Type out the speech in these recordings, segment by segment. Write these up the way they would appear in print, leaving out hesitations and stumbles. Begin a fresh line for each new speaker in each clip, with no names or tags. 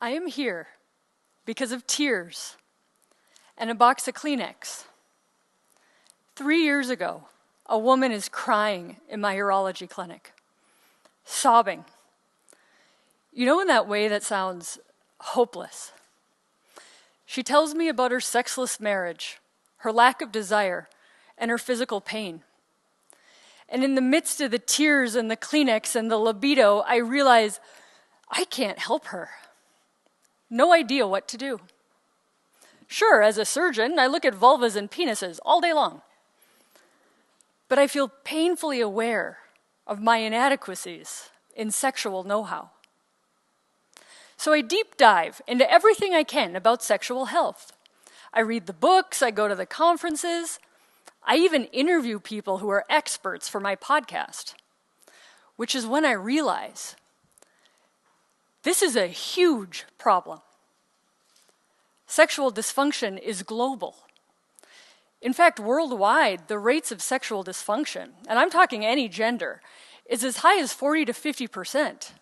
I am here because of tears and a box of Kleenex. 3 years ago, a woman is crying in my urology clinic, sobbing. You know, in that way that sounds hopeless. She tells me about her sexless marriage, her lack of desire, and her physical pain. And in the midst of the tears and the Kleenex and the libido, I realize I can't help her. No idea what to do. Sure, as a surgeon, I look at vulvas and penises all day long. But I feel painfully aware of my inadequacies in sexual know-how. So I deep dive into everything I can about sexual health. I read the books, I go to the conferences, I even interview people who are experts for my podcast, which is when I realize this is a huge problem. Sexual dysfunction is global. In fact, worldwide, the rates of sexual dysfunction, and I'm talking any gender, is as high as 40 to 50%,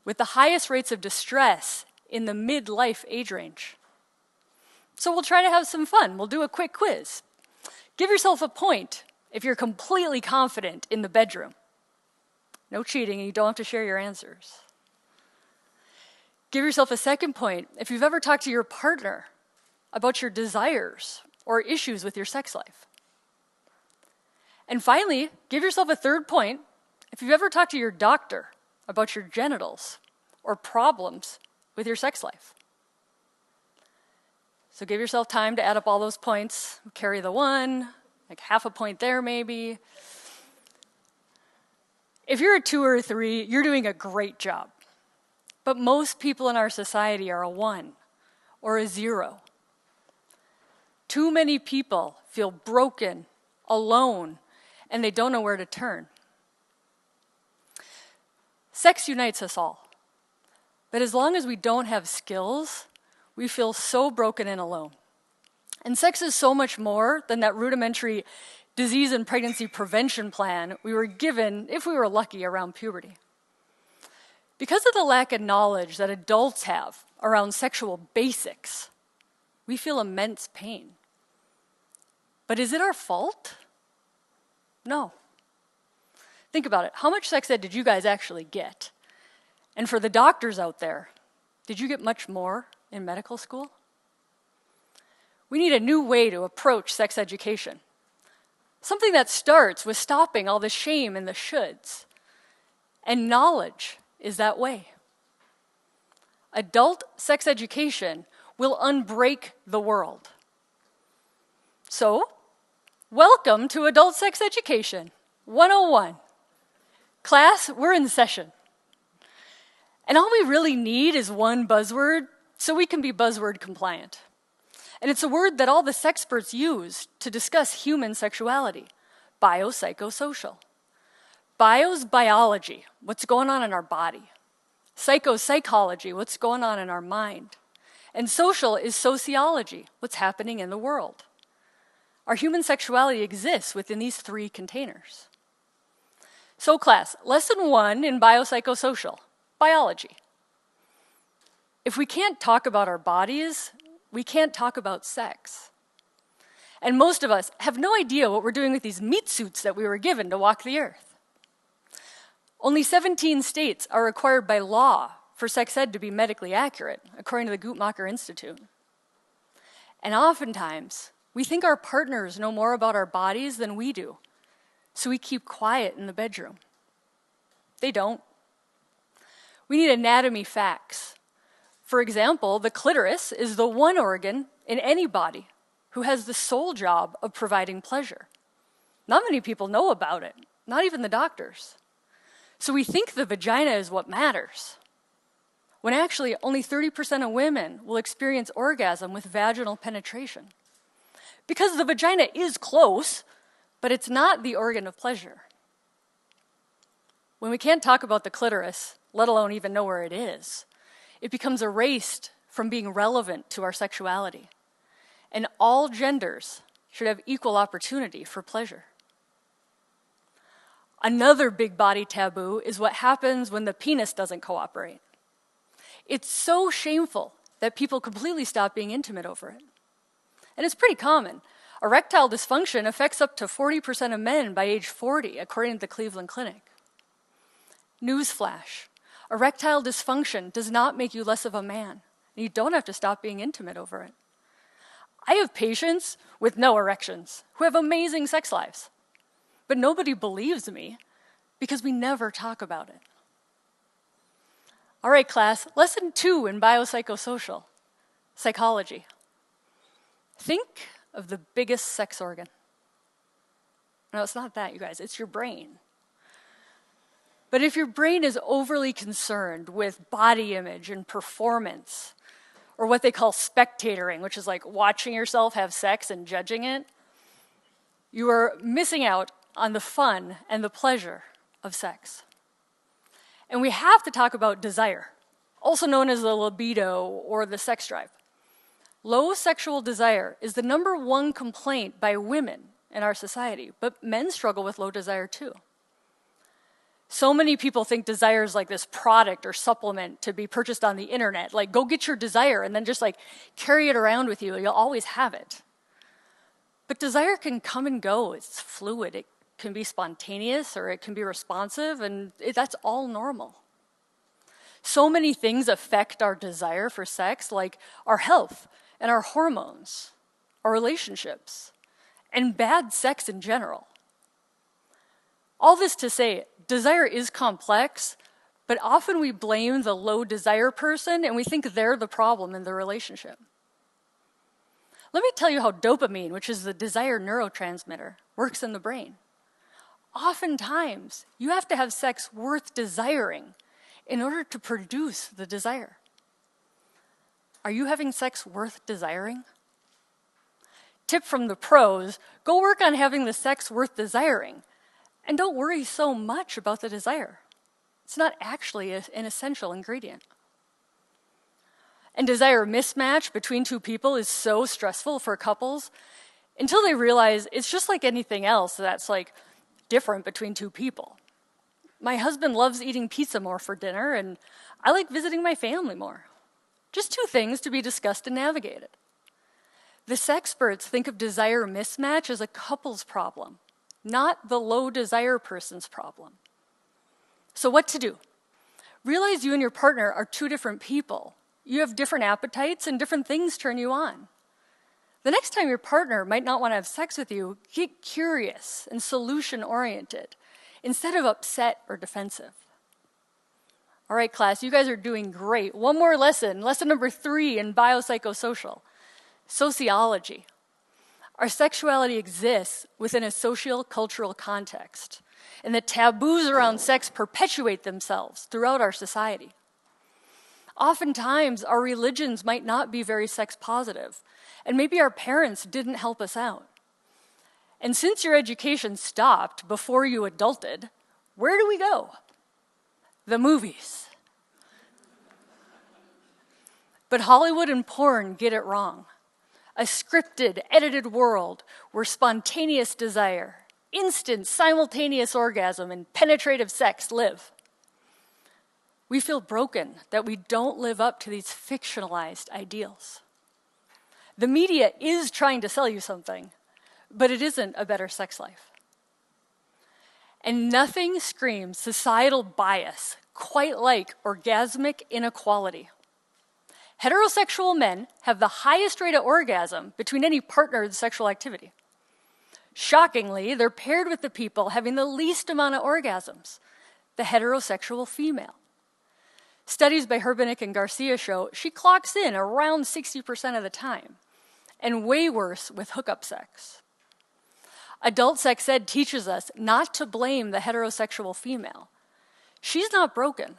with the highest rates of distress in the midlife age range. So we'll try to have some fun. We'll do a quick quiz. Give yourself a point if you're completely confident in the bedroom. No cheating, you don't have to share your answers. Give yourself a second point if you've ever talked to your partner about your desires or issues with your sex life. And finally, give yourself a third point if you've ever talked to your doctor about your genitals or problems with your sex life. So give yourself time to add up all those points. Carry the one, like half a point there maybe. If you're a 2 or a 3, you're doing a great job. But most people in our society are a 1 or a 0. Too many people feel broken, alone, and they don't know where to turn. Sex unites us all. But as long as we don't have skills, we feel so broken and alone. And sex is so much more than that rudimentary disease and pregnancy prevention plan we were given, if we were lucky, around puberty. Because of the lack of knowledge that adults have around sexual basics, we feel immense pain. But is it our fault? No. Think about it. How much sex ed did you guys actually get? And for the doctors out there, did you get much more in medical school? We need a new way to approach sex education. Something that starts with stopping all the shame and the shoulds. And knowledge is that way. Adult sex education will unbreak the world. So, welcome to Adult Sex Education 101. Class, we're in session. And all we really need is one buzzword so we can be buzzword compliant. And it's a word that all the sexperts use to discuss human sexuality: biopsychosocial. Bio's biology, what's going on in our body. Psychology, what's going on in our mind. And social is sociology, what's happening in the world. Our human sexuality exists within these 3 containers. So class, lesson 1 in biopsychosocial, biology. If we can't talk about our bodies, we can't talk about sex. And most of us have no idea what we're doing with these meat suits that we were given to walk the earth. Only 17 states are required by law for sex ed to be medically accurate, according to the Guttmacher Institute. And oftentimes, we think our partners know more about our bodies than we do, so we keep quiet in the bedroom. They don't. We need anatomy facts. For example, the clitoris is the one organ in any body who has the sole job of providing pleasure. Not many people know about it, not even the doctors. So we think the vagina is what matters, when actually only 30% of women will experience orgasm with vaginal penetration. Because the vagina is close, but it's not the organ of pleasure. When we can't talk about the clitoris, let alone even know where it is. It becomes erased from being relevant to our sexuality. And all genders should have equal opportunity for pleasure. Another big body taboo is what happens when the penis doesn't cooperate. It's so shameful that people completely stop being intimate over it. And it's pretty common. Erectile dysfunction affects up to 40% of men by age 40, according to the Cleveland Clinic. Newsflash, erectile dysfunction does not make you less of a man, and you don't have to stop being intimate over it. I have patients with no erections who have amazing sex lives, but nobody believes me because we never talk about it. All right, class, lesson 2 in biopsychosocial, psychology. Think of the biggest sex organ. No, it's not that, you guys, it's your brain. But if your brain is overly concerned with body image and performance, or what they call spectatoring, which is like watching yourself have sex and judging it, you are missing out on the fun and the pleasure of sex. And we have to talk about desire, also known as the libido or the sex drive. Low sexual desire is the #1 complaint by women in our society, but men struggle with low desire too. So many people think desire is like this product or supplement to be purchased on the internet. Like, go get your desire and then just like carry it around with you. You'll always have it. But desire can come and go. It's fluid. It can be spontaneous or it can be responsive, and that's all normal. So many things affect our desire for sex, like our health and our hormones, our relationships, and bad sex in general. All this to say, desire is complex, but often we blame the low desire person and we think they're the problem in the relationship. Let me tell you how dopamine, which is the desire neurotransmitter, works in the brain. Oftentimes, you have to have sex worth desiring in order to produce the desire. Are you having sex worth desiring? Tip from the pros, go work on having the sex worth desiring. And don't worry so much about the desire. It's not actually an essential ingredient. And desire mismatch between two people is so stressful for couples until they realize it's just like anything else that's like different between two people. My husband loves eating pizza more for dinner, and I like visiting my family more. Just 2 things to be discussed and navigated. The sexperts think of desire mismatch as a couple's problem, not the low desire person's problem. So what to do? Realize you and your partner are 2 different people. You have different appetites and different things turn you on. The next time your partner might not want to have sex with you, get curious and solution-oriented instead of upset or defensive. All right, class, you guys are doing great. One more lesson, lesson number 3 in biopsychosocial, sociology. Our sexuality exists within a socio-cultural context, and the taboos around sex perpetuate themselves throughout our society. Oftentimes, our religions might not be very sex positive, and maybe our parents didn't help us out. And since your education stopped before you adulted, where do we go? The movies. But Hollywood and porn get it wrong. A scripted, edited world where spontaneous desire, instant, simultaneous orgasm, and penetrative sex live. We feel broken that we don't live up to these fictionalized ideals. The media is trying to sell you something, but it isn't a better sex life. And nothing screams societal bias quite like orgasmic inequality. Heterosexual men have the highest rate of orgasm between any partnered sexual activity. Shockingly, they're paired with the people having the least amount of orgasms, the heterosexual female. Studies by Herbenick and Garcia show she clocks in around 60% of the time, and way worse with hookup sex. Adult sex ed teaches us not to blame the heterosexual female. She's not broken.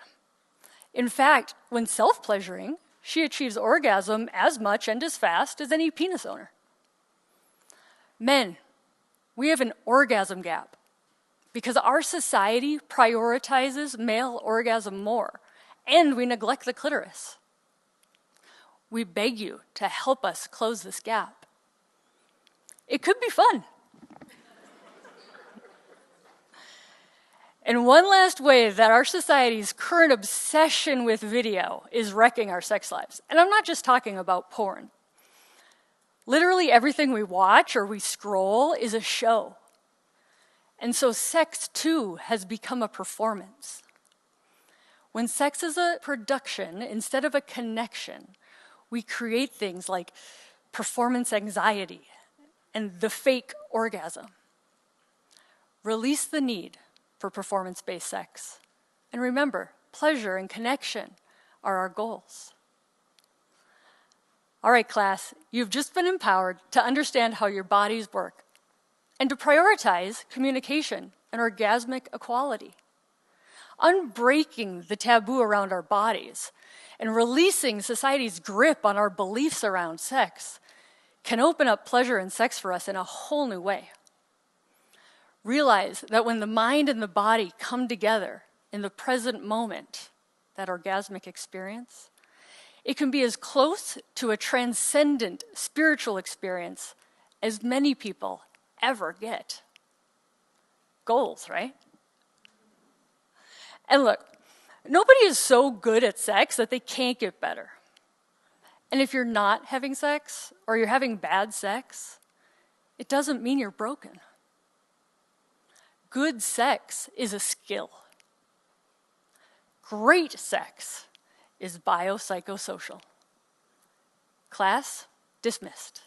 In fact, when self-pleasuring, she achieves orgasm as much and as fast as any penis owner. Men, we have an orgasm gap because our society prioritizes male orgasm more and we neglect the clitoris. We beg you to help us close this gap. It could be fun. And one last way that our society's current obsession with video is wrecking our sex lives. And I'm not just talking about porn. Literally everything we watch or we scroll is a show. And so sex, too, has become a performance. When sex is a production instead of a connection, we create things like performance anxiety and the fake orgasm. Release the need for performance-based sex. And remember, pleasure and connection are our goals. All right, class, you've just been empowered to understand how your bodies work and to prioritize communication and orgasmic equality. Unbreaking the taboo around our bodies and releasing society's grip on our beliefs around sex can open up pleasure and sex for us in a whole new way. Realize that when the mind and the body come together in the present moment, that orgasmic experience, it can be as close to a transcendent spiritual experience as many people ever get. Goals, right? And look, nobody is so good at sex that they can't get better. And if you're not having sex or you're having bad sex, it doesn't mean you're broken. Good sex is a skill. Great sex is biopsychosocial. Class dismissed.